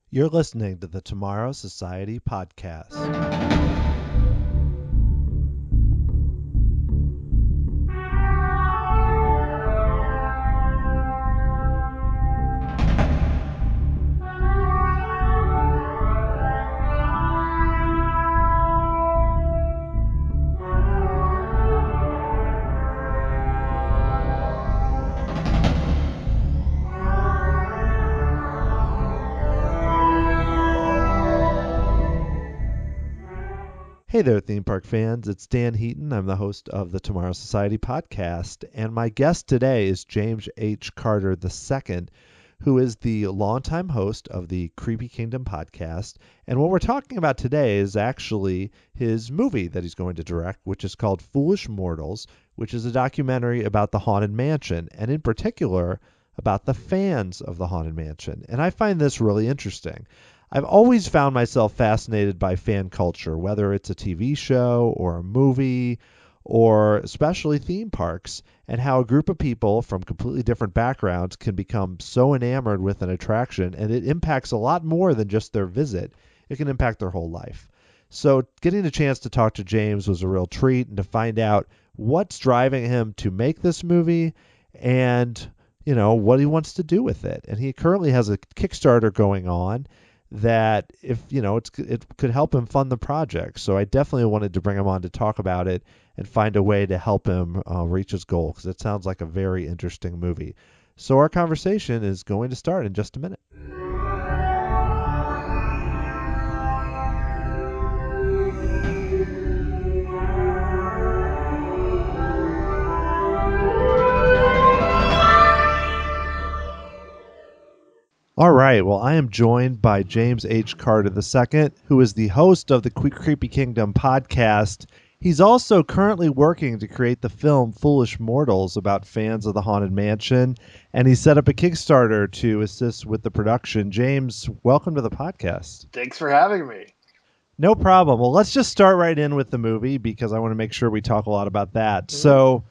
You're listening to the Tomorrow Society podcast. Hey there, theme park fans. It's Dan Heaton. I'm the host of the Tomorrow Society podcast, and my guest today is James H. Carter II, who is the longtime host of the Creepy Kingdom podcast. And what we're talking about today is actually his movie that he's going to direct, which is called Foolish Mortals, which is a documentary about the Haunted Mansion, and in particular, about the fans of the Haunted Mansion. And I find this really interesting. I've always found myself fascinated by fan culture, whether it's a TV show or a movie or especially theme parks, and how a group of people from completely different backgrounds can become so enamored with an attraction, and it impacts a lot more than just their visit. It can impact their whole life. So getting a chance to talk to James was a real treat, and to find out what's driving him to make this movie and, what he wants to do with it. And he currently has a Kickstarter going on that if it could help him fund the project. So I definitely wanted to bring him on to talk about it and find a way to help him reach his goal, because it sounds like a very interesting movie. So our conversation is going to start in just a minute. All right. Well, I am joined by James H. Carter II, who is the host of the Creepy Kingdom podcast. He's also currently working to create the film Foolish Mortals about fans of the Haunted Mansion, and he set up a Kickstarter to assist with the production. James, welcome to the podcast. Thanks for having me. No problem. Well, let's just start right in with the movie, because I want to make sure we talk a lot about that. So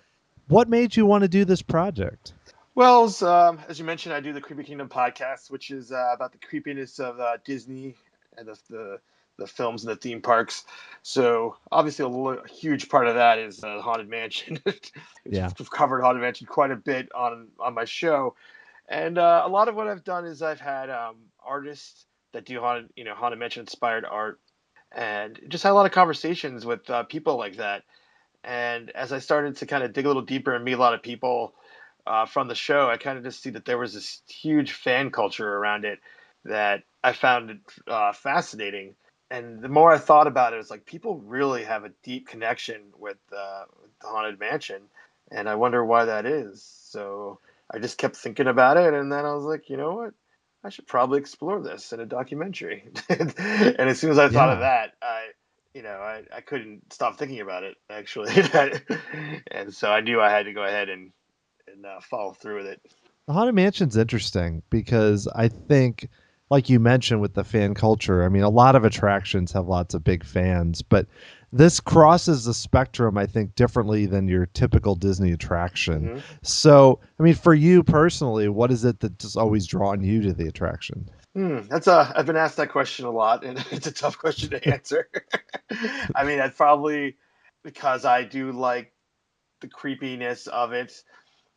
what made you want to do this project? Well, as you mentioned, I do the Creepy Kingdom podcast, which is about the creepiness of Disney and the films and the theme parks. So obviously a huge part of that is the Haunted Mansion. Yeah. I've covered Haunted Mansion quite a bit on my show. And a lot of what I've done is I've had artists that do Haunted Mansion inspired art, and just had a lot of conversations with people like that. And as I started to kind of dig a little deeper and meet a lot of people from the show, I kind of just see that there was this huge fan culture around it that I found fascinating. And the more I thought about it, it's like people really have a deep connection with the Haunted Mansion, and I wonder why that is. So I just kept thinking about it, and then I was like, you know what? I should probably explore this in a documentary. And as soon as I thought of that, I couldn't stop thinking about it, actually. And so I knew I had to go ahead and follow through with it. The Haunted Mansion's interesting because I think, like you mentioned with the fan culture, I mean, a lot of attractions have lots of big fans, but this crosses the spectrum, I think, differently than your typical Disney attraction. Mm-hmm. So, I mean, for you personally, what is it that's always drawn you to the attraction? I've been asked that question a lot, and it's a tough question to answer. I mean, that's probably because I do like the creepiness of it.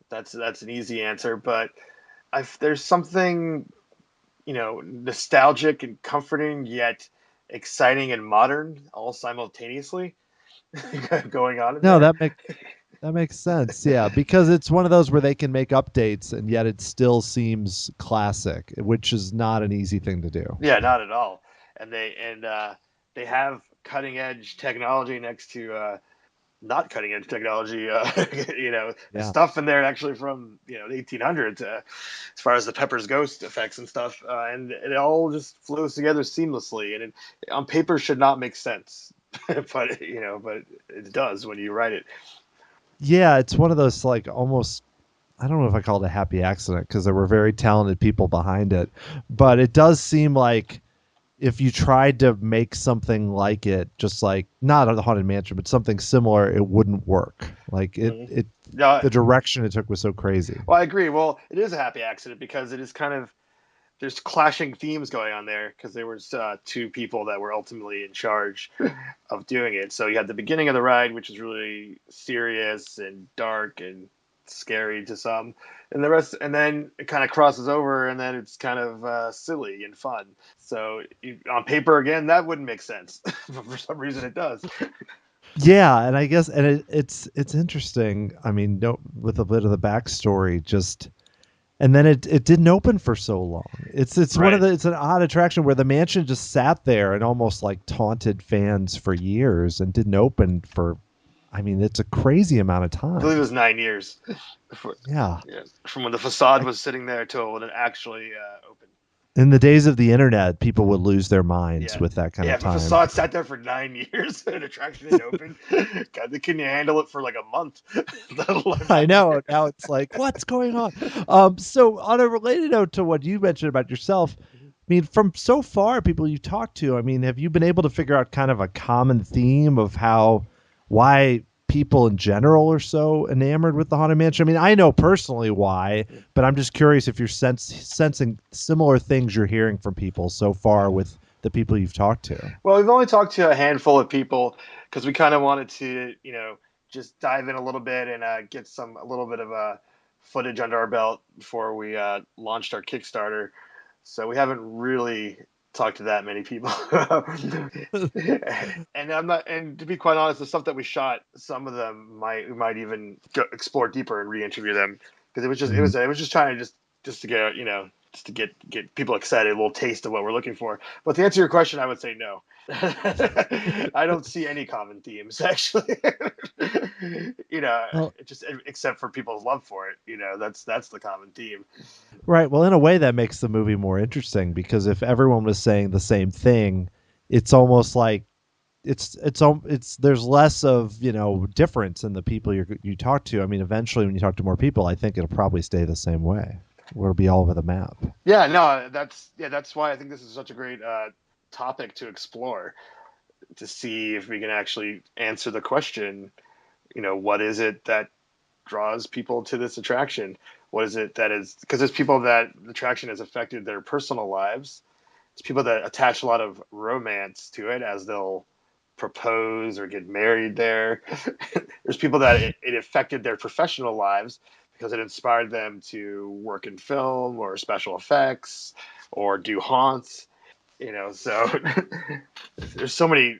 That's an easy answer, but there's something, nostalgic and comforting, yet exciting and modern, all simultaneously going on. That makes sense. Yeah, because it's one of those where they can make updates and yet it still seems classic, which is not an easy thing to do. Yeah, not at all. And they have cutting edge technology next to not cutting edge technology, stuff in there actually from the 1800s, as far as the Pepper's Ghost effects and stuff, and it all just flows together seamlessly. And it, on paper, should not make sense, but it does when you write it. Yeah, it's one of those almost. I don't know if I call it a happy accident, because there were very talented people behind it, but it does seem like if you tried to make something like it, just like not the Haunted Mansion, but something similar, it wouldn't work. The direction it took was so crazy. Well, I agree. Well, it is a happy accident because it is kind of there's clashing themes going on there because there was two people that were ultimately in charge of doing it. So you had the beginning of the ride, which is really serious and dark and scary to some, and the rest, and then it kind of crosses over, and then it's kind of silly and fun. So on paper, again, that wouldn't make sense, but for some reason it does. Yeah, and I guess it's interesting. I mean, no, with a bit of the backstory, just and then it didn't open for so long. It's one of Right. the it's an odd attraction where the mansion just sat there and almost like taunted fans for years and didn't open for. I mean, it's a crazy amount of I believe it time. was 9 years. Yeah. Yeah, from when the facade I, was sitting there till when it actually opened. in the days of the internet, people would lose their minds Yeah. with that kind Yeah, of if a time. facade sat there for 9 years and attraction didn't open, God, they couldn't handle it for like a month, let alone I 9 years. know. Now it's like, what's going on? So on a related note to what you mentioned about yourself, Mhm. I mean, from so far people you talked to, I mean, have you been able to figure out kind of a common theme of why people in general are so enamored with the Haunted Mansion? I mean, I know personally why, but I'm just curious if you're sensing similar things you're hearing from people so far with the people you've talked to. Well, we've only talked to a handful of people because we kind of wanted to, just dive in a little bit and get a little bit of footage under our belt before we launched our Kickstarter. So we haven't really talked to that many people. And I'm not, and to be quite honest, the stuff that we shot, some of them we might even explore deeper and re-interview them because Mhm. it was just trying to just to get just to get people excited, a little taste of what we're looking for. But to answer your question, I would say no. I don't see any common themes actually. Well, Just except for people's love for it. That's the common theme. right. Well, in a way, that makes the movie more interesting because if everyone was saying the same thing, it's almost like it's there's less of difference in the people you talk to. I mean, eventually, when you talk to more people, I think it'll probably stay the same way. It'll be all over the map. Yeah, no, that's why I think this is such a great topic to explore to see if we can actually answer the question. What is it that draws people to this attraction? What is it that is because there's people that the attraction has affected their personal lives. There's people that attach a lot of romance to it as they'll propose or get married there. There's people that it affected their professional lives because it inspired them to work in film or special effects or do haunts. So there's so many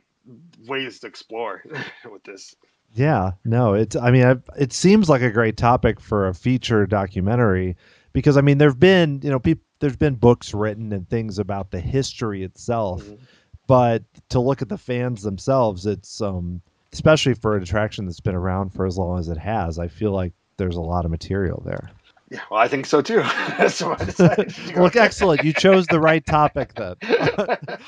ways to explore with this. Yeah, no, it's. I mean, it seems like a great topic for a feature documentary because I mean, there's been books written and things about the history itself, Mhm. but to look at the fans themselves, it's especially for an attraction that's been around for as long as it has. I feel like there's a lot of material there. Yeah, well, I think so too. So I decided to go Look, excellent. You chose the right topic then.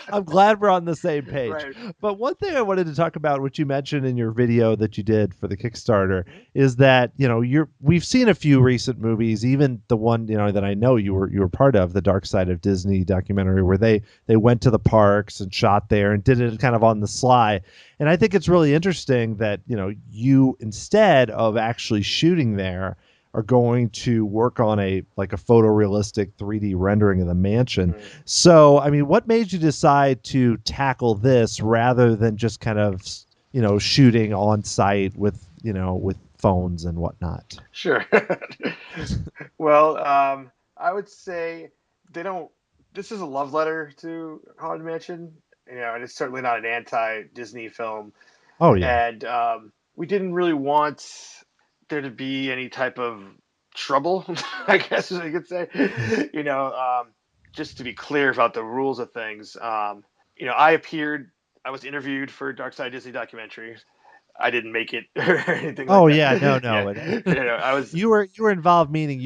I'm glad we're on the same page. right. But one thing I wanted to talk about, which you mentioned in your video that you did for the Kickstarter, is that, we've seen a few recent movies, even the one, that I know you were part of, the Dark Side of Disney documentary where they went to the parks and shot there and did it kind of on the sly. And I think it's really interesting that, you instead of actually shooting there are going to work on a photorealistic 3D rendering of the mansion. Mhm. So, I mean, what made you decide to tackle this rather than just kind of, shooting on site with phones and whatnot? Sure. Well, I would say they don't. This is a love letter to Haunted Mansion, and it's certainly not an anti-Disney film. Oh yeah. And we didn't really want there to be any type of trouble, I guess as you could say. Just to be clear about the rules of things. I was interviewed for Dark Side Disney documentary. I didn't make it or anything like Oh that. yeah, no, Yeah, no. I was You were involved, meaning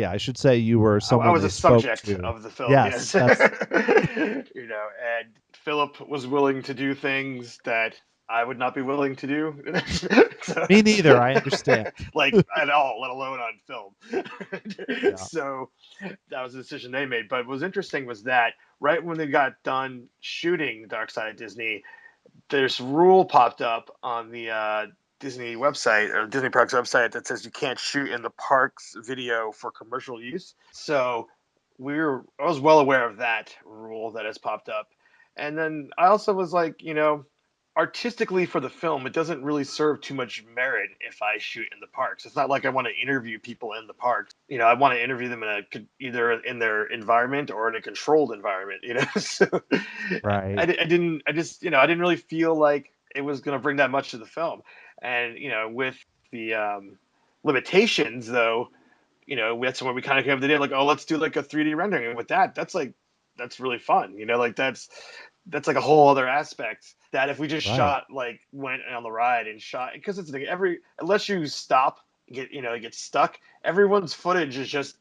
I should say you were I someone was they a spoke subject to. of the film, Yes, yes. that's And Philip was willing to do things that I would not be willing to do. So, me neither. I understand. like at all, let alone on film. Yeah. So that was the decision they made. But what was interesting was that right when they got done shooting Dark Side of Disney, this rule popped up on the Disney website or Disney Parks website that says you can't shoot in the parks video for commercial use. So I was well aware of that rule that has popped up. And then I also was like, artistically for the film, it doesn't really serve too much merit if I shoot in the parks. It's not like I want to interview people in the parks. I want to interview them either in their environment or in a controlled environment. So Right. I didn't really feel like it was going to bring that much to the film. And with the limitations, though, that's where we kind of came up with the idea, like, oh, let's do like a 3D rendering. And with that, that's really fun. Like that's like a whole other aspect that if we just Right. shot, like, went on the ride and shot, because it's like unless you stop, get stuck, everyone's footage is just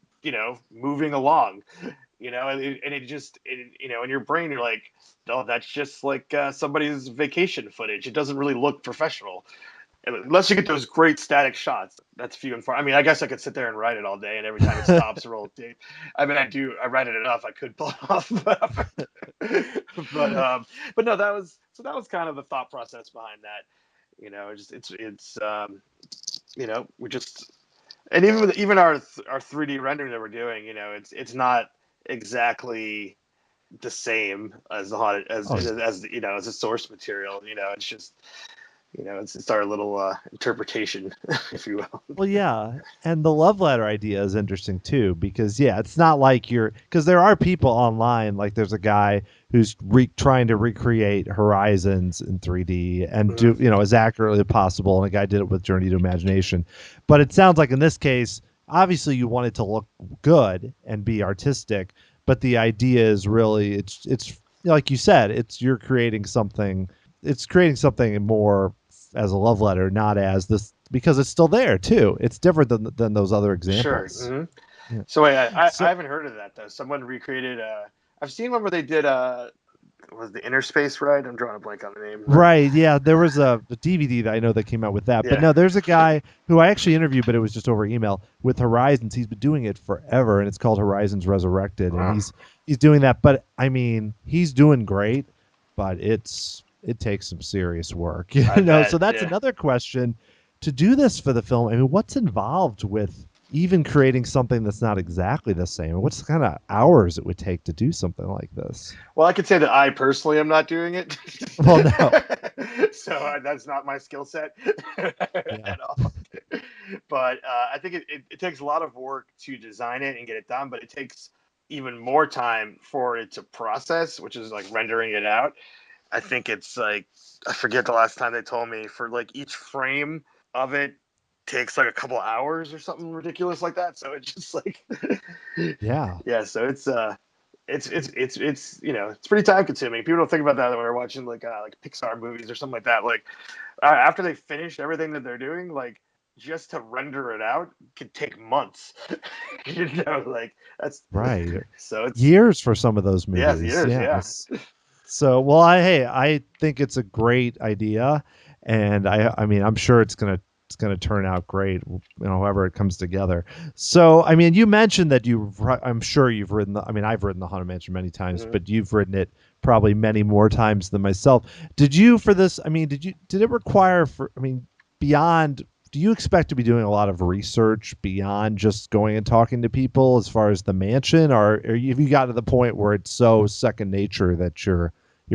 moving along, and it just in your brain you're like, oh, that's just like somebody's vacation footage. It doesn't really look professional unless you get those great static shots. That's few and far. I mean, I guess I could sit there and write it all day, and every time it stops, roll tape. I mean, I write it enough. I could pull it off, but no, that was kind of the thought process behind that. We just, and even our 3D rendering that we're doing, it's not exactly the same as the haunted Oh, as as a source material. It's just it's our little interpretation, if you will. well, yeah, and the love letter idea is interesting too because yeah, it's not like because there are people online, like there's a guy who's trying to recreate Horizons in 3D and do Mhm. as accurately as possible, and a guy did it with Journey to Imagination. But it sounds like in this case, obviously you want it to look good and be artistic, but the idea is really it's like you said, you're creating something. It's creating something more as a love letter, not as this because it's still there too. It's different than those other Sure. examples. Hmm. Yeah. So wait, I So haven't heard of that though. Someone recreated. I've seen one where they did. Was the Inner Space Ride? I'm drawing a blank on the name, but right, yeah, there was a DVD that I know that came out with that. But yeah. no, there's a guy who I actually interviewed, but it was just over email with Horizons. He's been doing it forever, and it's called Horizons Resurrected, and Wow. he's doing that. But I mean, he's doing great, but it takes some serious work, I So bet. that's Yeah. another question. To do this for the film, I mean, what's involved with even creating something that's not exactly the same? What's the kind of hours it would take to do something like this? Well, I could say that I personally am not doing it, Well, no. so that's not my skill set Yeah. at all. But I think it takes a lot of work to design it and get it done, but it takes even more time for it to process, which is like rendering it out. I think it's like, I forget the last time they told me, for like each frame of it takes like a couple hours or something ridiculous like that. So it's just like, Yeah. yeah. So it's pretty time consuming. People don't think about that when they're watching like Pixar movies or something like that. Like after they finish everything that they're doing, like just to render it out could take months. Like that's Right. so it's Years for some of those yeah, movies. years, yeah. Yes. So, well, I think it's a great idea, and I mean, I'm sure it's gonna turn out great, however it comes together. So, I mean, you mentioned that I'm sure you've written I mean, I've written the Haunted Mansion many times, Mhm. but you've written it probably many more times than myself. Did you for this? I mean, did it require I mean, beyond? Do you expect to be doing a lot of research beyond just going and talking to people as far as the mansion, or have you got to the point where it's so second nature that you're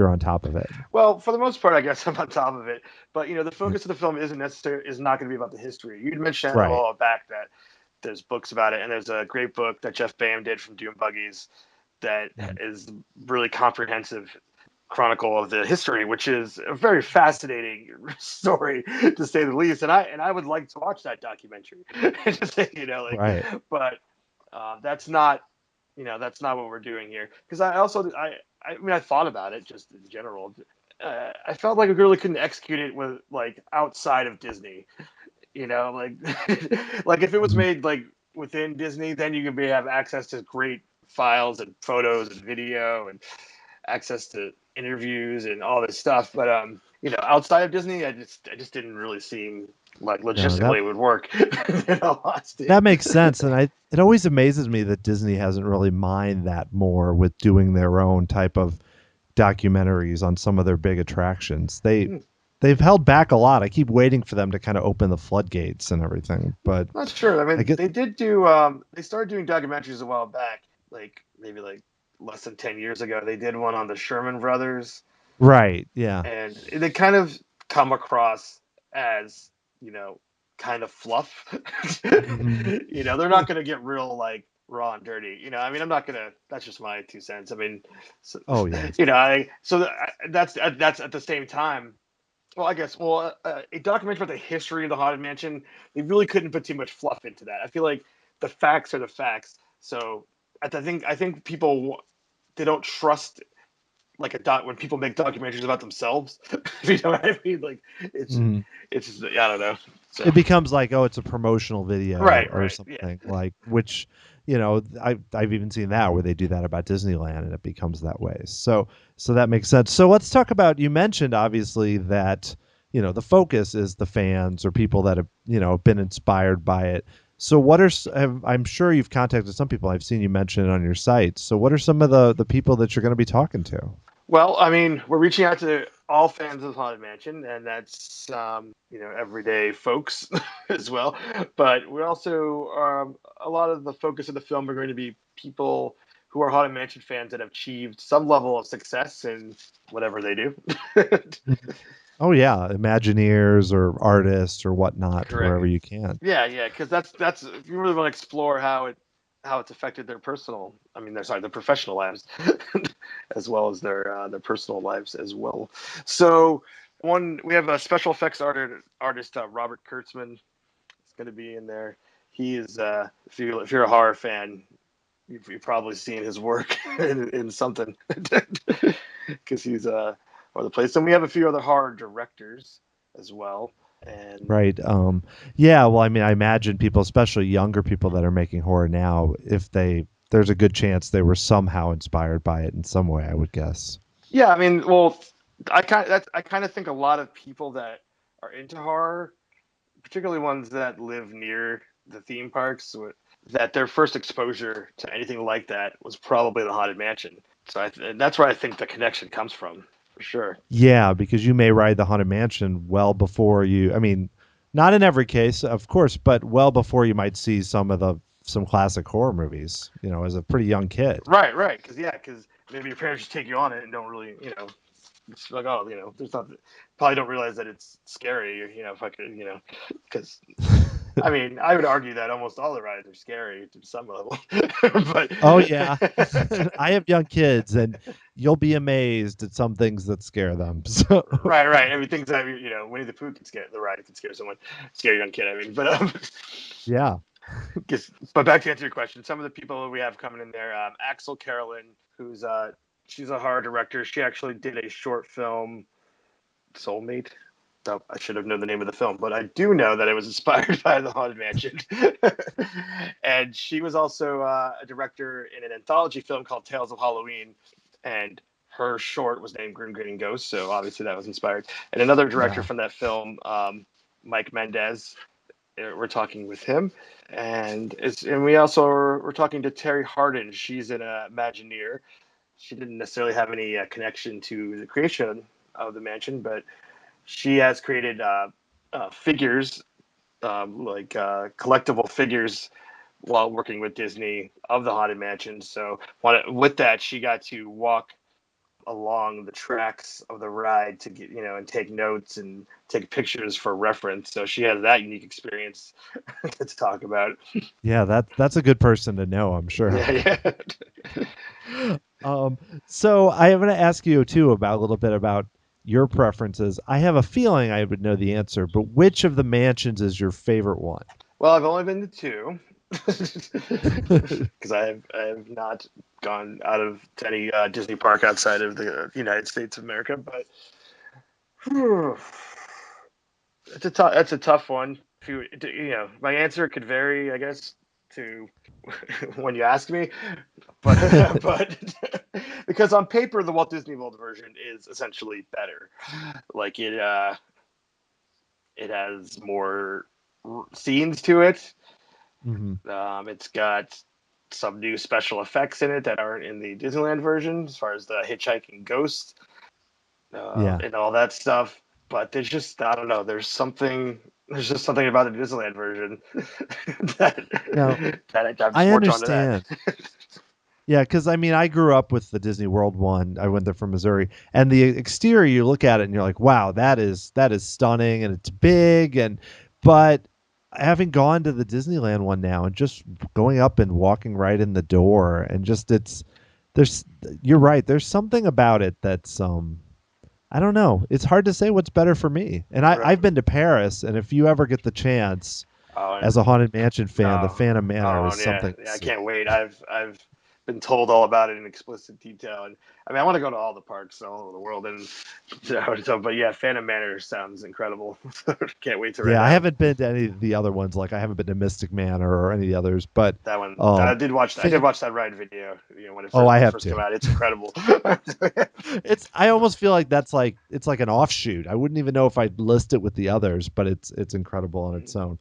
on top of it? Well, for the most part, I guess I'm on top of it. But the Yeah. focus of the film is not going to be about the history. You'd mentioned a Right. while back that there's books about it, and there's a great book that Jeff Bam did from Dune Buggies that Mhm. is really comprehensive chronicle of the history, which is a very fascinating story to say the least. And I would like to watch that documentary. Just Right. but that's not that's not what we're doing here. Because I mean, I thought about it just in general. I felt like we really couldn't execute it with like outside of Disney. Like like if it was Mhm. made like within Disney, then you could have access to great files and photos and video and access to interviews and all this stuff. But outside of Disney, I just didn't really seem like No, that logistically it would work. In all honesty. that makes sense, and it always amazes me that Disney hasn't really mined that more with doing their own type of documentaries on some of their big attractions. They've held back a lot. I keep waiting for them to kind of open the floodgates and everything, but Not sure. I I mean, guess they did do. They started doing documentaries a while back, like maybe like less than 10 years ago. They did one on the Sherman Brothers, Right. Yeah. and they kind of come across as, kind of fluff. Hmm. They're not going to get real like raw and dirty. I mean, I'm not going to. That's just my 2 cents. I mean, so, Oh yeah. that's at the same time. Well, I guess. Well, a documentary about the history of the Haunted Mansion, they really couldn't put too much fluff into that. I feel like the facts are the facts. So I think people, they don't trust like a doc when people make documentaries about themselves. If you know what I mean? Like Hmm. it's just, I don't know. So It becomes like, oh, it's a promotional video or right, yeah, something like, which, I've even seen that where they do that about Disneyland and it becomes that way. So that makes sense. So let's talk about, you mentioned obviously that, the focus is the fans or people that have, been inspired by it. So I'm sure you've contacted some people. I've seen you mention it on your site. So what are some of the people that you're going to be talking to? Well, I mean, we're reaching out to all fans of Haunted Mansion, and that's everyday folks as well. But we're also, a lot of the focus of the film are going to be people who are Haunted Mansion fans that have achieved some level of success in whatever they do. Oh yeah, Imagineers or artists or whatnot, Correct. wherever you can. Yeah, yeah, because that's if you really want to explore how it's affected their personal, I mean, their professional lives, as well as their personal lives as well. So we have a special effects artist, Robert Kurtzman. Is going to be in there. He is, if you're a horror fan, you've probably seen his work in something, because he's all over the place. And we have a few other horror directors as well. And Right. Yeah, well, I mean, I imagine people, especially younger people that are making horror now, if there's a good chance they were somehow inspired by it in some way, I would guess. yeah, I mean, well, I kind of think a lot of people that are into horror, particularly ones that live near the theme parks, that their first exposure to anything like that was probably the Haunted Mansion. So that's where I think the connection comes from, for sure. Yeah, because you may ride the Haunted Mansion well before I mean, not in every case, of course, but well before you might see some classic horror movies, as a pretty young kid. Right, right. Because maybe your parents just take you on it and don't really, it's like, oh, there's not, probably don't realize that it's scary, if I could, because I mean, I would argue that almost all the rides are scary to some level, but Oh yeah. I have young kids and you'll be amazed at some things that scare them. So right, right. I mean, things that Winnie the Pooh can scare the ride can scare someone, scare a young kid. I mean, but yeah. but back to answer your question, some of the people we have coming in there, Axel Carolyn, who's she's a horror director. She actually did a short film, Soulmate. Oh, I should have known the name of the film, but I do know that it was inspired by the Haunted Mansion. And she was also a director in an anthology film called Tales of Halloween, and her short was named Grim Grinning Ghost, so obviously that was inspired. And another director Wow. from that film, Mike Mendez, we're talking with him, and we also we're talking to Terry Hardin. She's an Imagineer. She didn't necessarily have any connection to the creation of the mansion, but she has created figures, like collectible figures, while working with Disney of the Haunted Mansion. So with that, she got to walk along the tracks of the ride to get, and take notes and take pictures for reference. So she has that unique experience to talk about. Yeah, that's a good person to know, I'm sure. Yeah, yeah. Um, so I am going to ask you too about a little bit about your preferences. I have a feeling I would know the answer, but which of the mansions is your favorite one? Well, I've only been to two, because I have not gone out of to any Disney park outside of the United States of America. But whew, it's a tough one. If my answer could vary, I guess, to when you ask me, but because on paper the Walt Disney World version is essentially better. Like it has more scenes to it. Hmm. It's got some new special effects in it that aren't in the Disneyland version, as far as the hitchhiking ghost, Yeah. and all that stuff. But there's just, I don't know. There's just something about the Disneyland version Now, that I'm just I more drawn to that. understand. Yeah, because I mean, I grew up with the Disney World one. I went there from Missouri, and the exterior, you look at it and you're like, wow, that is stunning, and it's big, and but having gone to the Disneyland one now and just going up and walking right in the door, and just there's you're right, there's something about it that's I don't know. It's hard to say what's better for me. And Right. I've been to Paris, and if you ever get the chance, Oh, as a Haunted Mansion fan, the oh, Phantom Manor oh, is yeah, something to yeah. I see. can't wait. I've been told all about it in explicit detail, and I mean, I want to go to all the parks all over the world, and but yeah, Phantom Manor sounds incredible. Can't wait to rent Yeah, I out haven't been to any of the other ones. Like I haven't been to Mystic Manor or any of the others, but that one. I um, did watch. I did fan- watch that ride video. You know, when it oh, first I when it have first to. came out, it's incredible. It's I almost feel like that's like it's like an offshoot. I wouldn't even know if I'd list it with the others, but it's incredible on its own.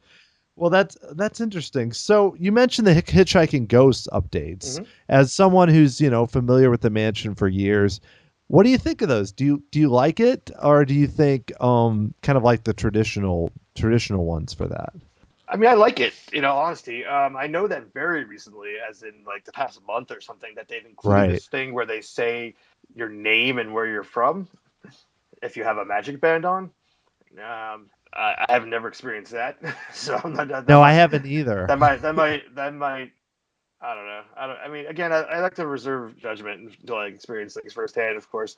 Well, that's interesting. So you mentioned the Hitchhiking Ghosts updates. Mm-hmm. As someone who's familiar with the mansion for years, what do you think of those? Do you like it, or do you think kind of like the traditional ones for that? I mean, I like it. You know, honesty. I know that very recently, as in like the past month or something, that they've included Right. this thing where they say your name and where you're from if you have a magic band on. I have never experienced that, so I'm not, that No, I might haven't either. that might. I don't know. I mean, again, I like to reserve judgment until I experience things firsthand, of course.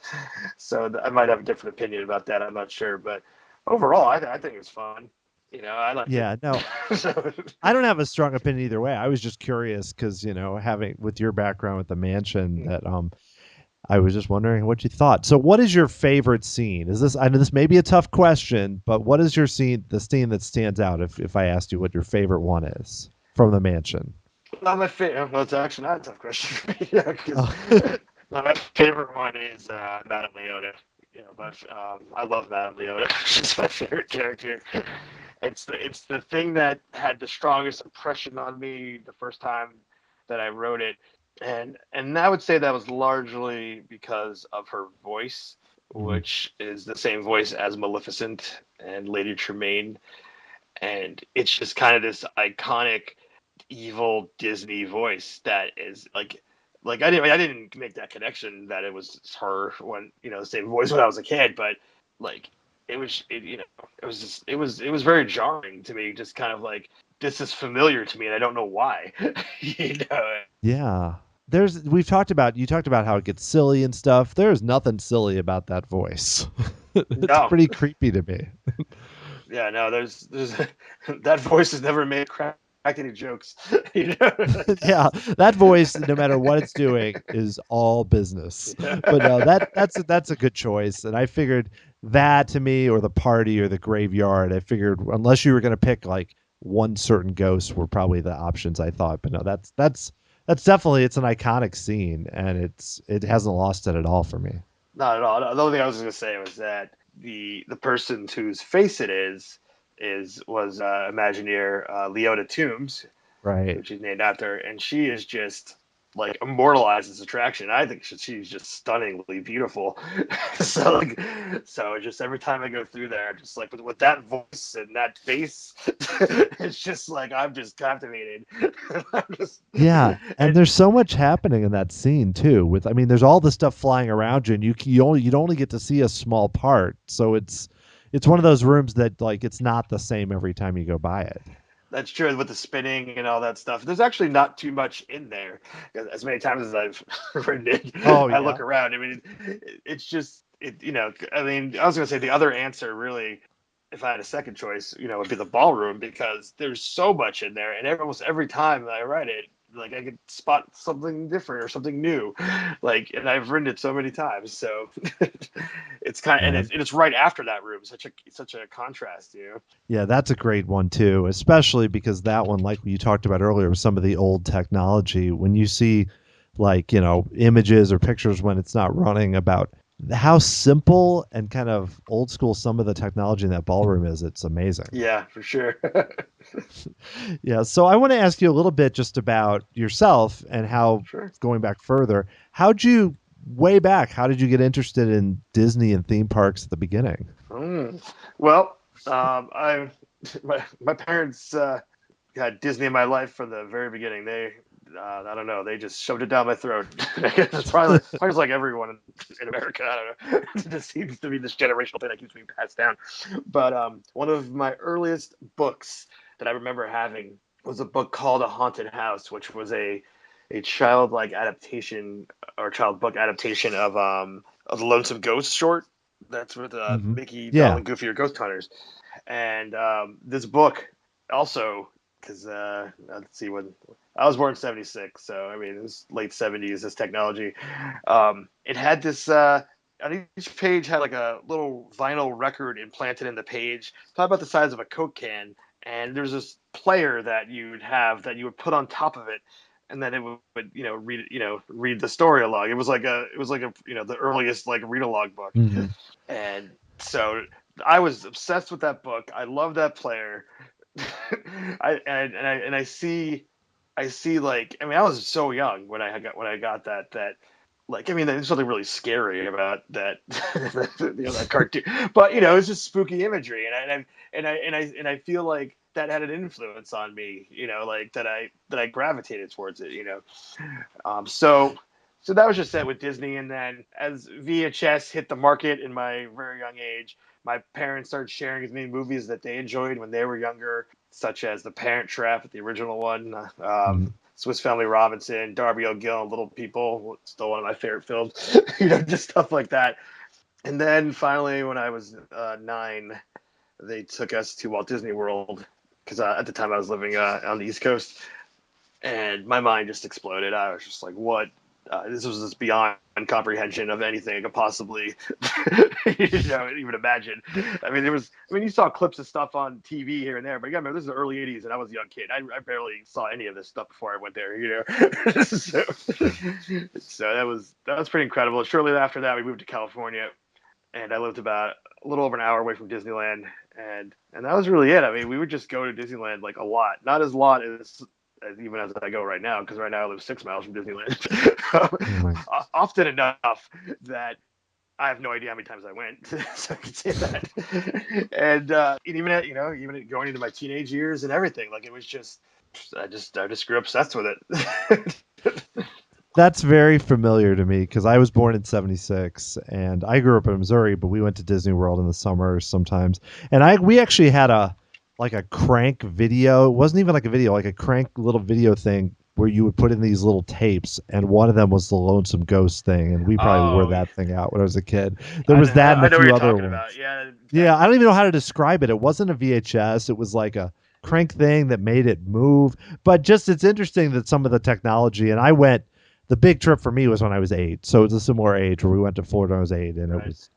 So I might have a different opinion about that. I'm not sure, but overall, I think it was fun. You know, I liked it. Yeah, no, So, I don't have a strong opinion either way. I was just curious because having with your background with the mansion that I was just wondering what you thought. So, what is your favorite scene? Is this? I know this may be a tough question, but what is your scene? The scene that stands out? If I asked you what your favorite one is from the mansion. not my favorite. Well, it's actually not a tough question for me. Yeah, because Oh, my favorite one is Madame Leota. You know, I love Madame Leota. She's my favorite character. It's the thing that had the strongest impression on me the first time that I wrote it, and I would say that was largely because of her voice, mhm. which is the same voice as Maleficent and Lady Tremaine, and it's just kind of this iconic evil Disney voice that is like I didn't make that connection that it was her when the same voice when I was a kid, but like it was very jarring to me, just kind of like this is familiar to me and I don't know why. you know Yeah. We've talked about you talked about how it gets silly and stuff. There's nothing silly about that voice. It's no, pretty creepy to me. yeah, no, there's that voice has never made crack any jokes. you know Yeah, that voice, no matter what it's doing, is all business. But no, that's a good choice. And I figured that to me, or the party, or the graveyard. I figured unless you were going to pick like one certain ghost, were probably the options I thought. But no, that's definitely it's an iconic scene, and it hasn't lost it at all for me. Not at all. The only thing I was going to say was that the person whose face it is was Imagineer Leota Toombs, Right. who she's named after, and she is just like immortalized this attraction. I think she's just stunningly beautiful. so like, so just every time I go through there, just like with that voice and that face, it's just like I'm just captivated. I'm just, Yeah, and and there's so much happening in that scene too. With I mean, there's all the stuff flying around you, and you only get to see a small part. So it's one of those rooms that like it's not the same every time you go by it. That's true with the spinning and all that stuff. There's actually not too much in there. As many times as I've written Oh it, I yeah. look around. I mean, it's just it. I mean, I was gonna say the other answer really, if I had a second choice, would be the ballroom because there's so much in there, and almost every time that I write it, like I could spot something different or something new, and I've written it so many times. So it's kind of, and Yeah, it's right after that room, such a contrast. yeah, that's a great one too, especially because that one, like you talked about earlier, with some of the old technology. When you see, like images or pictures when it's not running about how simple and kind of old school some of the technology in that ballroom is, it's amazing. Yeah, for sure. Yeah, so I want to ask you a little bit just about yourself and how, Sure. going back further, how'd you, way back, how did you get interested in Disney and theme parks at the beginning? Mm. Well, I my parents had Disney in my life from the very beginning. I don't know. They just shoved it down my throat. I guess it's probably like everyone in America. I don't know. It just seems to be this generational thing that keeps being passed down. But one of my earliest books that I remember having was a book called A Haunted House, which was a childlike adaptation or child book adaptation of the Lonesome Ghost short. That's with Mickey, Donald, Yeah. and Goofy, or Ghost Hunters. And this book also, because let's see, when I was born in '76, so I mean it was late '70s. This technology, it had this. On each page had like a little vinyl record implanted in the page, probably about the size of a Coke can. And there's this player that you would have that you would put on top of it, and then it would read the story along. It was like a the earliest like read along book. Hmm. And so I was obsessed with that book. I love that player. I see like, I mean, I was so young when I got that, like, I mean, there's something really scary about that that cartoon, but it's just spooky imagery, and I feel like that had an influence on me, like that I gravitated towards it. So that was just set with Disney, and then as VHS hit the market in my very young age, my parents started sharing as many movies that they enjoyed when they were younger, such as The Parent Trap, the original one, Hmm. Swiss Family Robinson, Darby O'Gill, and Little People, still one of my favorite films, just stuff like that. And then finally, when I was 9, they took us to Walt Disney World because at the time I was living on the East Coast, and my mind just exploded. I was just like, "What? This was just beyond comprehension of anything I could possibly, even imagine." I mean, you saw clips of stuff on TV here and there, but you got to remember, this is the early '80s, and I was a young kid. I barely saw any of this stuff before I went there. So that was pretty incredible. Shortly after that, we moved to California, and I lived about a little over an hour away from Disneyland, and that was really it. I mean, we would just go to Disneyland like a lot, not as lot as even as I go right now, because right now I live 6 miles from Disneyland. Oh my. Often enough that I have no idea how many times I went, so I can say that. And even going into my teenage years and everything, like it was just, I just grew obsessed with it. That's very familiar to me because I was born in '76 and I grew up in Missouri, but we went to Disney World in the summer sometimes. And we actually had a crank video. It wasn't even like a video, like a crank little video thing where you would put in these little tapes, and one of them was the Lonesome Ghost thing, and we probably wore Oh, that thing out when I was a kid. There I was know, that and I a know what few you're other talking ones. about. Yeah, Yeah, I don't even know how to describe it. It wasn't a VHS. It was like a crank thing that made it move. But just it's interesting that some of the technology, and the big trip for me was when I was 8. So it was a similar age where we went to Florida when I was 8, and right.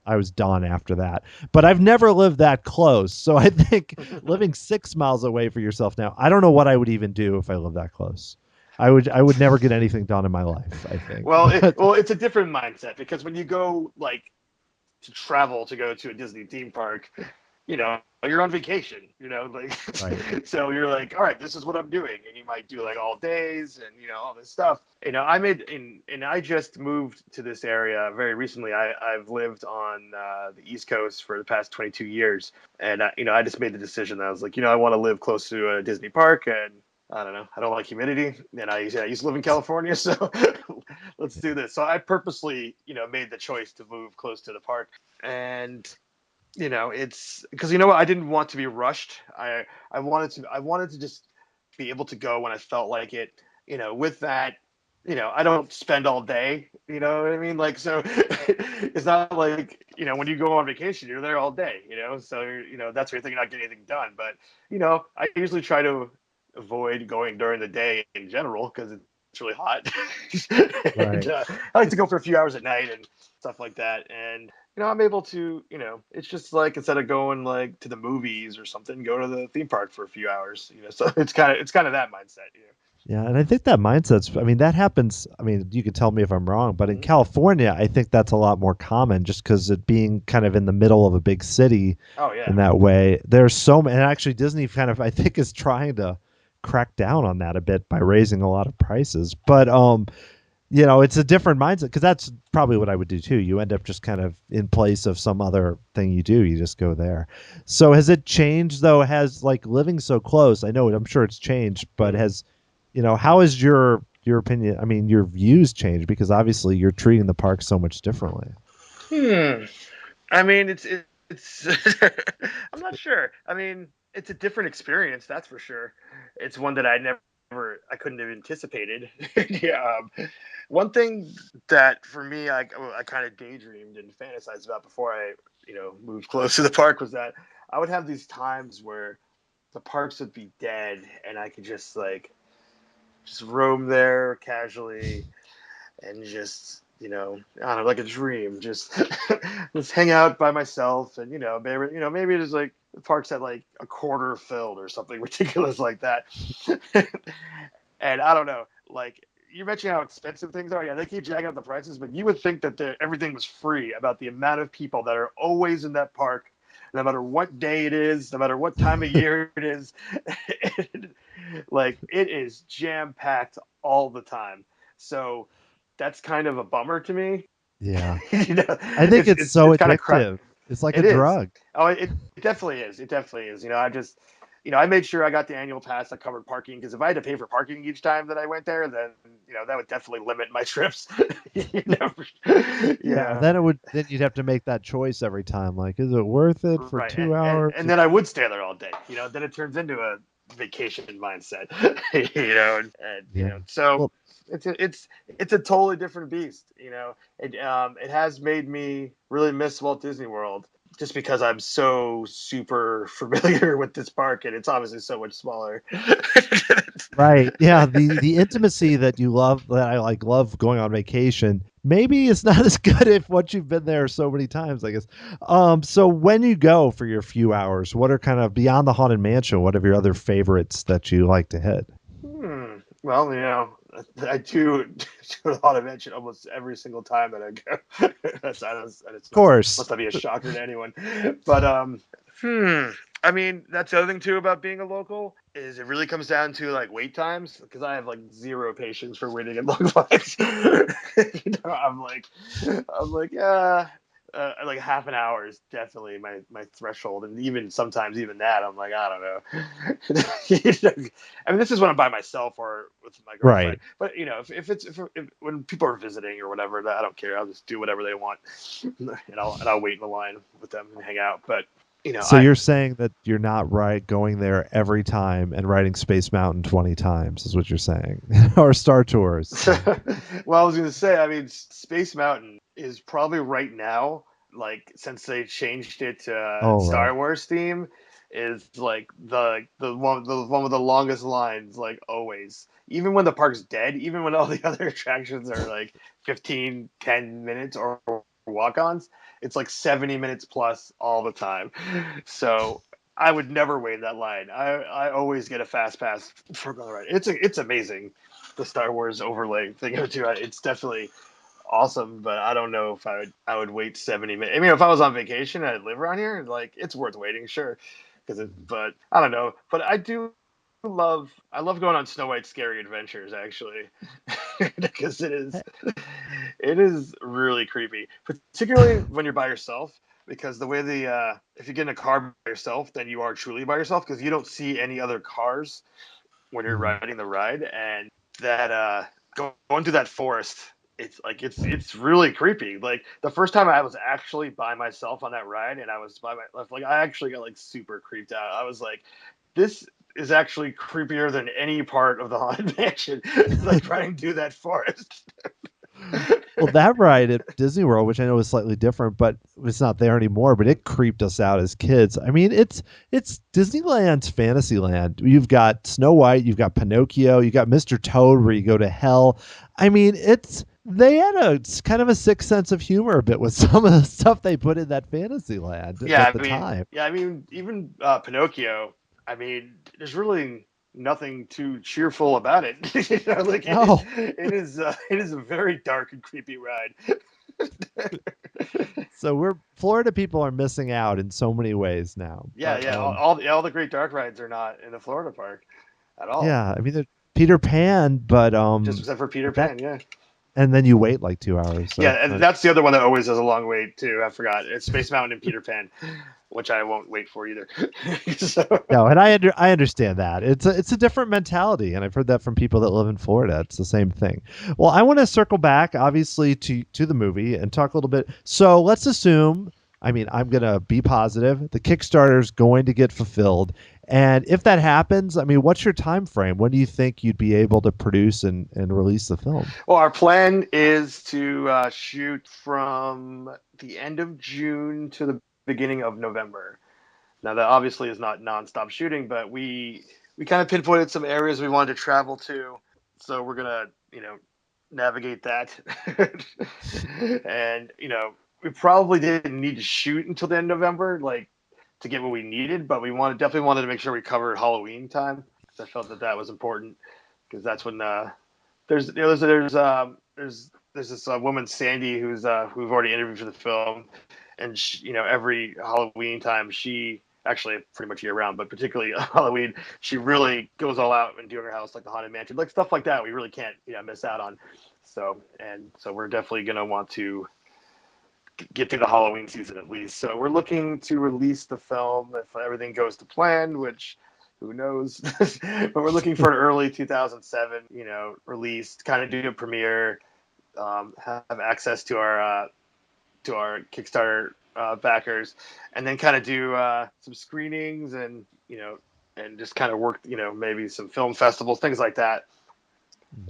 I was done after that. But I've never lived that close. So I think living 6 miles away for yourself now, I don't know what I would even do if I lived that close. I would never get anything done in my life, I think. Well, But it's a different mindset because when you go like to travel to go to a Disney theme park, you're on vacation, like right. so you're like, all right, this is what I'm doing, and you might do like all days and all this stuff. And I just moved to this area very recently. I've lived on the East Coast for the past 22 years, and I just made the decision that I was like, I want to live close to a Disney park, and I don't know. I don't like humidity, and I used to live in California, so let's do this. So I purposely, made the choice to move close to the park, and it's because what, I didn't want to be rushed. I wanted to just be able to go when I felt like it. With that, I don't spend all day. You know what I mean? Like, so it's not like when you go on vacation, you're there all day. So that's where you're thinking not getting anything done. But I usually try to avoid going during the day in general because it's really hot. And Right. I like to go for a few hours at night and stuff like that. And I'm able to, it's just like instead of going like to the movies or something, go to the theme park for a few hours. So it's kind of that mindset. Yeah, and I think that mindset's, I mean, that happens. I mean, you could tell me if I'm wrong, but in Mhm. California, I think that's a lot more common just because it being kind of in the middle of a big city Oh in yeah. that way. There's so many, and actually, Disney kind of, I think, is trying to crack down on that a bit by raising a lot of prices. But, it's a different mindset because that's probably what I would do too. You end up just kind of in place of some other thing you do, you just go there. So has it changed though? Has like living so close, I know, I'm sure it's changed, but Mhm. How has your opinion, I mean, your views changed? Because obviously you're treating the park so much differently. Hmm. I mean, it's I'm not sure. I mean, it's a different experience, that's for sure. It's one that I couldn't have anticipated. Yeah. One thing that for me, I kind of daydreamed and fantasized about before I, moved close to the park was that I would have these times where the parks would be dead and I could just roam there casually and just I don't know, like a dream, just hang out by myself, and maybe it's like the park's at like a quarter filled or something ridiculous like that. And I don't know, like you mentioned how expensive things are. Yeah, they keep jacking up the prices, but you would think that everything was free about the amount of people that are always in that park, no matter what day it is, no matter what time of year it is. Like it is jam packed all the time. So that's kind of a bummer to me. Yeah. you know, I think it's so it's kind of addictive. It's like a it is. drug. Oh, it definitely is. It definitely is. I made sure I got the annual pass that covered parking because if I had to pay for parking each time that I went there, then that would definitely limit my trips. you know, Yeah, yeah, then you'd have to make that choice every time. Like, is it worth it for right. 2 hours? And then I would stay there all day. Then it turns into a vacation mindset. Yeah. So Well, it's a totally different beast. It has made me really miss Walt Disney World just because I'm so super familiar with this park and it's obviously so much smaller. right. Yeah, the intimacy that you love, that I like love going on vacation, maybe it's not as good if once you've been there so many times, I guess. So when you go for your few hours, what are kind of beyond the Haunted Mansion, what are your other favorites that you like to hit? Well, I do a lot of mention almost every single time that I go. That's Of course. must not be a shocker to anyone. But I mean, that's the other thing too about being a local is it really comes down to like wait times because I have like zero patience for waiting in long lines. I'm like, yeah, like half an hour is definitely my threshold, and even sometimes even that I'm like I don't know. I mean, this is when I'm by myself or with my girlfriend. Right. But if when people are visiting or whatever, I don't care. I'll just do whatever they want, and I'll wait in the line with them and hang out. But So I you're saying that you're not going there every time and riding Space Mountain 20 times is what you're saying. Or Star Tours. well, I was going to say, I mean, Space Mountain is probably right now, like since they changed it to Oh, right. Star Wars theme, is like the one with the longest lines, like always. Even when the park's dead, even when all the other attractions are like 15, 10 minutes or walk-ons, it's like 70 minutes plus all the time. So I would never wait in that line. I always get a fast pass for the ride. It's amazing, the Star Wars overlay thing too. It's definitely awesome, but I don't know if I would wait 70 minutes. I mean, if I was on vacation and I live around here, like it's worth waiting, sure. But I don't know. But I love going on Snow White's Scary Adventures actually, because it is really creepy, particularly when you're by yourself. Because the way if you get in a car by yourself, then you are truly by yourself because you don't see any other cars when you're Mhm. riding the ride, and that going through that forest, it's really creepy. Like the first time I was actually by myself on that ride, and I was by myself, like I actually got like super creeped out. I was like, this is actually creepier than any part of the Haunted Mansion, like riding through that forest. Well, that ride at Disney World, which I know is slightly different, but it's not there anymore, but it creeped us out as kids. I mean, it's Disneyland's Fantasyland. You've got Snow White, you've got Pinocchio, you got Mr. Toad where you go to hell. I mean, they had it's kind of a sick sense of humor a bit with some of the stuff they put in that Fantasyland at the time. I mean, even Pinocchio. I mean, there's really nothing too cheerful about it. Like No. it is a very dark and creepy ride. So we're Florida people are missing out in so many ways now. Yeah, But yeah. All the great dark rides are not in the Florida park at all. yeah, I mean, Peter Pan, but Just except for Peter but that Pan. Yeah. And then you wait like 2 hours. Yeah, So and that's the other one that always has a long wait too. I forgot. It's Space Mountain and Peter Pan, which I won't wait for either. So, no, and I understand that. It's a different mentality, and I've heard that from people that live in Florida. It's the same thing. Well, I want to circle back, obviously, to the movie and talk a little bit. So let's assume. I mean, I'm gonna be positive. The Kickstarter's going to get fulfilled, and if that happens, I mean, what's your time frame? When do you think you'd be able to produce and release the film? well, our plan is to shoot from the end of June to the beginning of November. Now, that obviously is not nonstop shooting, but we kind of pinpointed some areas we wanted to travel to, so we're gonna navigate that, and we probably didn't need to shoot until the end of November, like to get what we needed, but definitely wanted to make sure we covered Halloween time because I felt that that was important because that's when there's this woman Sandy who we've already interviewed for the film, and every Halloween time she actually pretty much year round, but particularly Halloween, she really goes all out and doing her house like the Haunted Mansion, like stuff like that. We really can't miss out on. So we're definitely gonna want to get through the Halloween season at least. So we're looking to release the film if everything goes to plan, which who knows? But we're looking for an early 2007, release, kind of do a premiere, have access to our Kickstarter backers, and then kind of do some screenings and just kind of work, maybe some film festivals, things like that,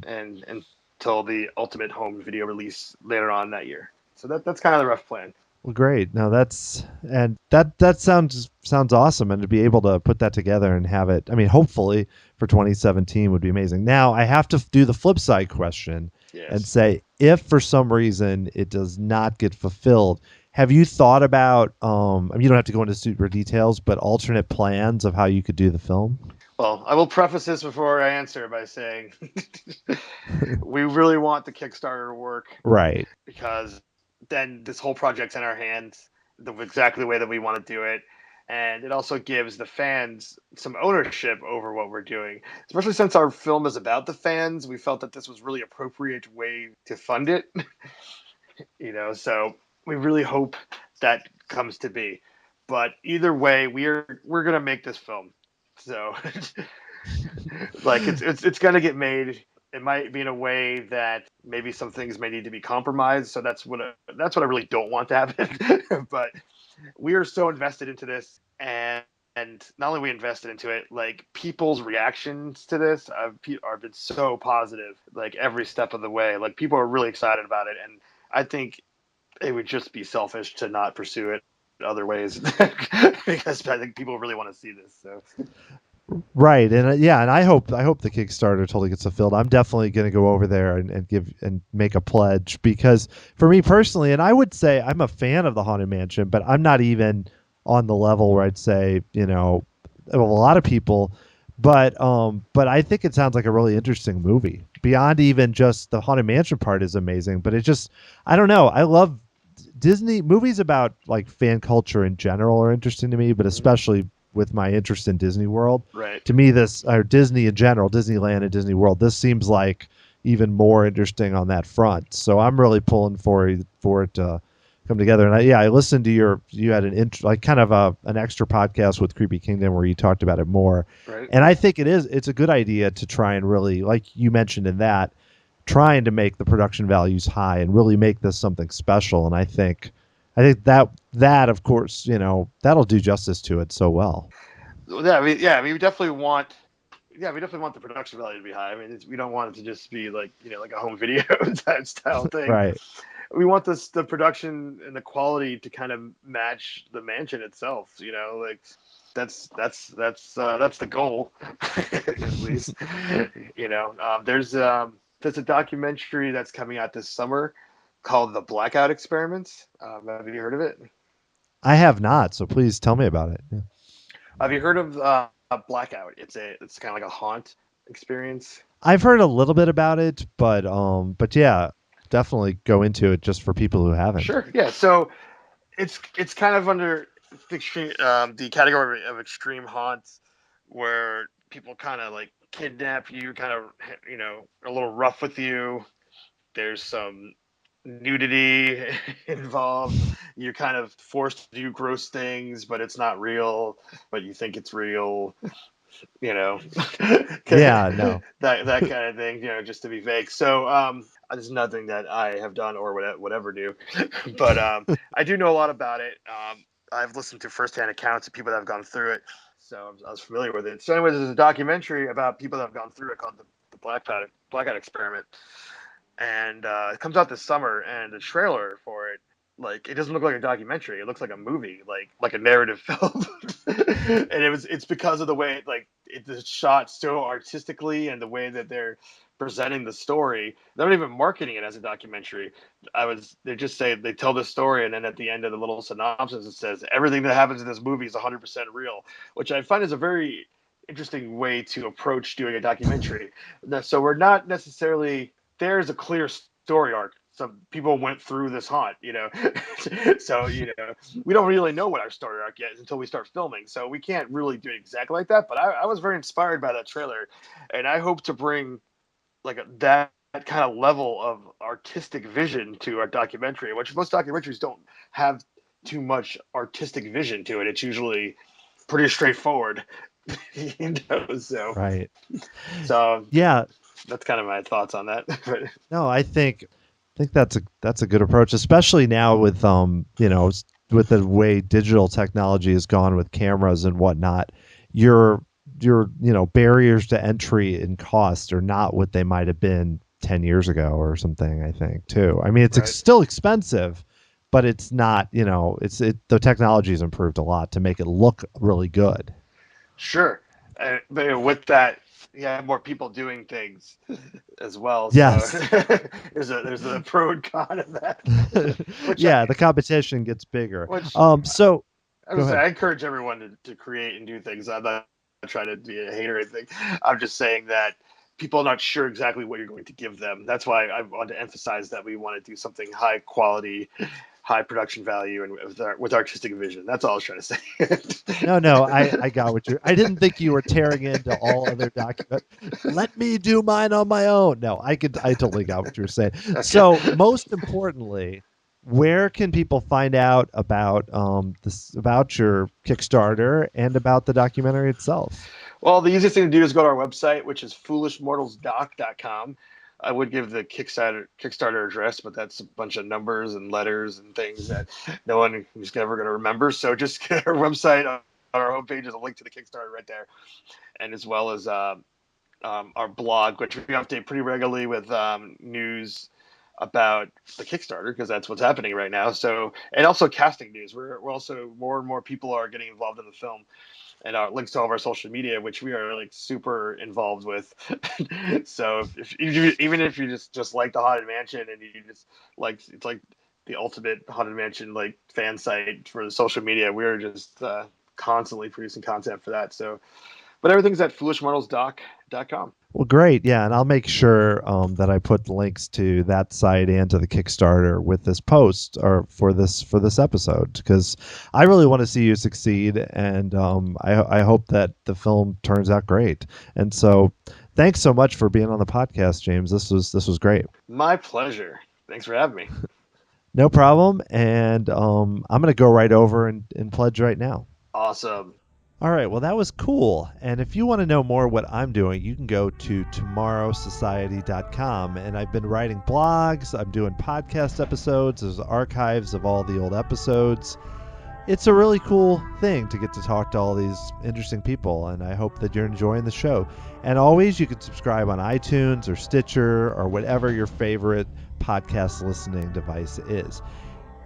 and until the ultimate home video release later on that year. So that's kind of the rough plan. Well, great. No, that sounds awesome, and to be able to put that together and have it. I mean, hopefully for 2017 would be amazing. Now I have to do the flip side question and Yes. say, if for some reason it does not get fulfilled, have you thought about? I mean, you don't have to go into super details, but alternate plans of how you could do the film. Well, I will preface this before I answer by saying we really want the Kickstarter to work Right. because then this whole project's in our hands exactly the way that we want to do it. And it also gives the fans some ownership over what we're doing, especially since our film is about the fans. We felt that this was really appropriate way to fund it, so we really hope that comes to be. But either way, we're gonna make this film. So like it's gonna get made. It might be in a way that maybe some things may need to be compromised. So that's what I really don't want to happen. But we are so invested into this, and not only we invested into it, like people's reactions to this have been so positive, like every step of the way. Like people are really excited about it, and I think it would just be selfish to not pursue it other ways because I think people really want to see this. So Right, and yeah, and I hope the Kickstarter totally gets fulfilled. I'm definitely going to go over there and give and make a pledge because for me personally, and I would say I'm a fan of the Haunted Mansion, but I'm not even on the level where I'd say of a lot of people, but I think it sounds like a really interesting movie. Beyond even just the Haunted Mansion part is amazing, but it just I don't know. I love Disney movies about like fan culture in general are interesting to me, but especially with my interest in Disney World. right. To me, this or Disney in general, Disneyland and Disney World, this seems like even more interesting on that front. So I'm really pulling for it to come together. And I listened to you had like kind of an extra podcast with Creepy Kingdom where you talked about it more. Right. And I think it's a good idea to try and really, like you mentioned in that, trying to make the production values high and really make this something special. And I think that of course, that'll do justice to it so well. Yeah, we definitely want. Yeah, we definitely want the production value to be high. I mean, we don't want it to just be like like a home video type style thing. Right. We want the production and the quality to kind of match the mansion itself. Like that's the goal, at least. There's a documentary that's coming out this summer called The Blackout Experiments. Have you heard of it? I have not, so please tell me about it. Yeah. Have you heard of Blackout? It's kind of like a haunt experience. I've heard a little bit about it, but yeah, definitely go into it just for people who haven't. Sure. Yeah. So it's kind of under the category of extreme haunts, where people kind of like kidnap you, kind of a little rough with you, there's some nudity involved. You're kind of forced to do gross things, but it's not real, but you think it's real, you know, Yeah, no. that kind of thing, just to be vague. So there's nothing that I have done or would ever do, but I do know a lot about it. I've listened to firsthand accounts of people that have gone through it, so I was familiar with it. So, anyways, there's a documentary about people that have gone through it called the Blackout Experiment, and it comes out this summer. And the trailer for it, like, it doesn't look like a documentary. It looks like a movie, like a narrative film. And it's because of the way it's shot so artistically and the way that they're presenting the story. They're not even marketing it as a documentary. They just say they tell the story, and then at the end of the little synopsis it says everything that happens in this movie is 100% real, which I find is a very interesting way to approach doing a documentary. So we're not necessarily, there's a clear story arc. Some people went through this haunt, so we don't really know what our story arc yet until we start filming. So we can't really do it exactly like that. But I was very inspired by that trailer, and I hope to bring that kind of level of artistic vision to our documentary, which most documentaries don't have too much artistic vision to it. It's usually pretty straightforward, So Right. so Yeah. that's kind of my thoughts on that. No, I think that's a good approach, especially now with with the way digital technology has gone with cameras and whatnot. Your barriers to entry and cost are not what they might have been 10 years ago or something, I think, too. I mean, it's Right. still expensive, but it's not, the technology's improved a lot to make it look really good. Sure. But with that, you have more people doing things as well. So Yes. there's a pro and con of that. Yeah, the competition gets bigger. Which So I go was ahead. I encourage everyone to create and do things. I'm not trying to be a hater or anything. I'm just saying that people are not sure exactly what you're going to give them. That's why I want to emphasize that we want to do something high quality, high production value, and with artistic vision. That's all I was trying to say. No, I got what I didn't think you were tearing into all other documents. Let me do mine on my own. No, I totally got what you were saying. Okay. So most importantly, where can people find out about about your Kickstarter and about the documentary itself? Well, the easiest thing to do is go to our website, which is foolishmortalsdoc.com. I would give the Kickstarter address, but that's a bunch of numbers and letters and things that no one is ever going to remember. So just get our website. On our homepage is a link to the Kickstarter right there, and as well as our blog, which we update pretty regularly with news about the Kickstarter, because that's what's happening right now. So, and also casting news. We're also, more and more people are getting involved in the film, and links to all of our social media, which we are super involved with. So even if you just like the Haunted Mansion and you just it's like the ultimate Haunted Mansion fan site for the social media, we're just constantly producing content for that. So, but everything's at foolishmortalsdoc.com. Well, great. Yeah, and I'll make sure that I put links to that site and to the Kickstarter with this post or for this episode, because I really want to see you succeed, and I hope that the film turns out great. And so, thanks so much for being on the podcast, James. This was great. My pleasure. Thanks for having me. No problem. And I'm gonna go right over and pledge right now. Awesome. All right, well, that was cool. And if you want to know more what I'm doing, you can go to tomorrowsociety.com. And I've been writing blogs, I'm doing podcast episodes, there's archives of all the old episodes. It's a really cool thing to get to talk to all these interesting people, and I hope that you're enjoying the show. And always, you can subscribe on iTunes or Stitcher or whatever your favorite podcast listening device is.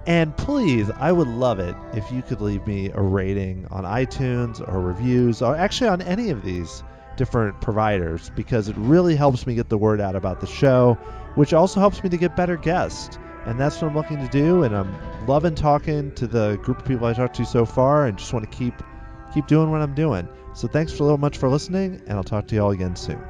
And please, I would love it if you could leave me a rating on iTunes or reviews, or actually on any of these different providers, because it really helps me get the word out about the show, which also helps me to get better guests. And that's what I'm looking to do, and I'm loving talking to the group of people I talked to so far, and just want to keep doing what I'm doing. So thanks so much for listening, and I'll talk to you all again soon.